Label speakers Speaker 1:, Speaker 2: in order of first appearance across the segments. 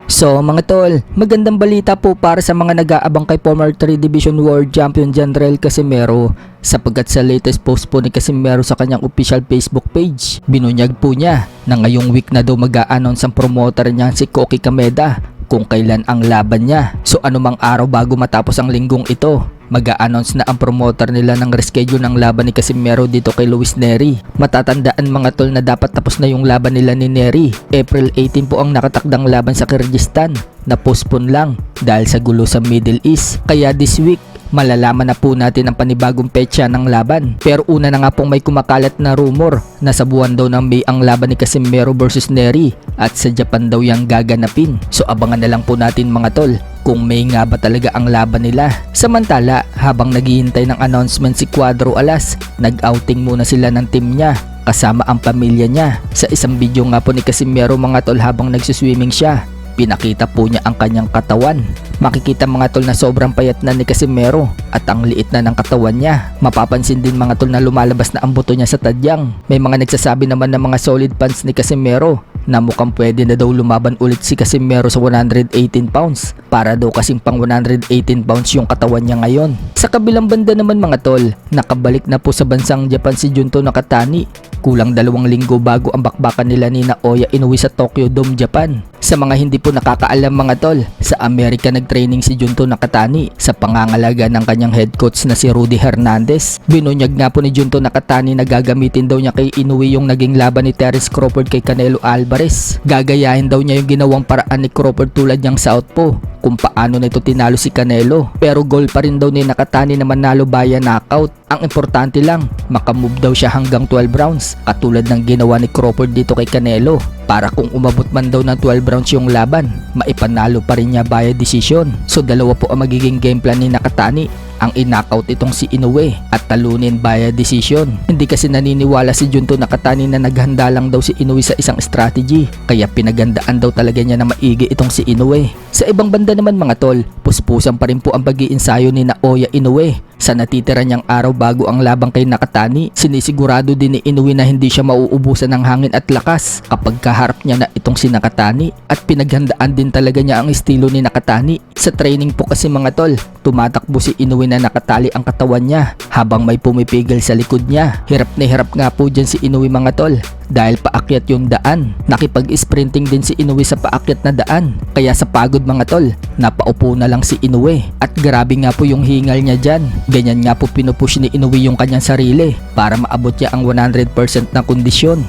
Speaker 1: So mga tol, magandang balita po para sa mga nag-aabang kay former 3 Division World Champion General Casimero, sapagkat sa latest post po ni Casimero sa kanyang official Facebook page, binunyag po niya na ngayong week na daw mag-a-announce ang promoter niya si Koki Kameda kung kailan ang laban niya. So anumang araw bago matapos ang linggong ito, mag-a-announce na ang promoter nila ng reschedule ng laban ni Casimero dito kay Luis Nery. Matatandaan mga tol na dapat tapos na yung laban nila ni Nery. April 18 po ang nakatakdang laban sa Kyrgyzstan na postpone lang dahil sa gulo sa Middle East. Kaya this week, malalaman na po natin ang panibagong petsa ng laban. Pero una na nga pong may kumakalat na rumor na sa buwan daw ng May ang laban ni Casimero versus Nery at sa Japan daw yang gaganapin. So abangan na lang po natin mga tol kung may nga ba talaga ang laban nila. Samantala, habang naghihintay ng announcement si Cuadro Alas, nag-outing muna sila ng team niya kasama ang pamilya niya. Sa isang video nga po ni Casimero mga tol habang nagsiswimming siya, pinakita po niya ang kanyang katawan. Makikita mga tol na sobrang payat na ni Casimero at ang liit na ng katawan niya. Mapapansin din mga tol na lumalabas na ang buto niya sa tadyang. May mga nagsasabi naman ng mga solid fans ni Casimero na mukhang pwede na daw lumaban ulit si Casimero sa 118 pounds para daw kasing pang 118 pounds yung katawan niya ngayon. Sa kabilang banda naman mga tol, nakabalik na po sa bansang Japan si Junto Nakatani. Kulang 2 linggo bago ang bakbakan nila ni Naoya Inoue sa Tokyo Dome, Japan. Sa mga hindi po nakakaalam mga tol, sa Amerika nagtraining si Junto Nakatani sa pangangalaga ng kanyang head coach na si Rudy Hernandez. Binunyag nga po ni Junto Nakatani na gagamitin daw niya kay Inoue yung naging laban ni Terence Crawford kay Canelo Alvarez. Gagayahin daw niya yung ginawang paraan ni Crawford tulad niyang southpaw kung paano na ito tinalo si Canelo. Pero goal pa rin daw ni Nakatani na manalo via knockout. Ang importante lang, makamove daw siya hanggang 12 rounds katulad ng ginawa ni Crawford dito kay Canelo, para kung umabot man daw ng 12 rounds yung laban, maipanalo pa rin niya via decision. So dalawa po ang magiging game plan ni Nakatani, ang in-knockout itong si Inoue at talunin via decision. Hindi kasi naniniwala si Junto Nakatani na naghanda lang daw si Inoue sa isang strategy, kaya pinagandaan daw talaga niya na maigi itong si Inoue. Sa ibang banda naman mga tol, puspusan pa rin po ang pag-iinsayo ni Naoya Inoue. Sa natitira niyang araw bago ang labang kay Nakatani, sinisigurado din ni Inoue na hindi siya mauubusan ng hangin at lakas kapag kaharap niya na itong si Nakatani, at pinaghandaan din talaga niya ang estilo ni Nakatani. Sa training po kasi mga tol, tumatakbo si Inoue na nakatali ang katawan niya habang may pumipigil sa likod niya. Hirap na hirap nga po dyan si Inoue mga tol dahil paakyat yung daan. Nakipag-sprinting din si Inoue sa paakyat na daan, kaya sa pagod mga tol, napaupo na lang si Inoue. At grabe nga po yung hingal niya dyan. Ganyan nga po pinupush ni Inoue yung kanyang sarili para maabot niya ang 100% na kondisyon.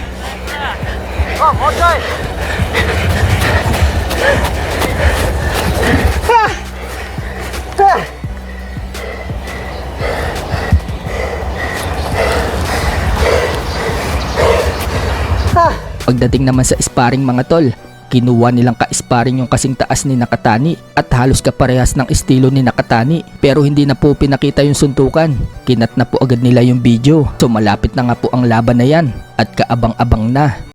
Speaker 1: Pagdating naman sa sparring mga tol, kinuha nilang ka-sparring yung kasing taas ni Nakatani at halos kaparehas ng estilo ni Nakatani, pero hindi na po pinakita yung suntukan. Kinat na po agad nila yung video. So malapit na nga po ang laban na yan at kaabang-abang na.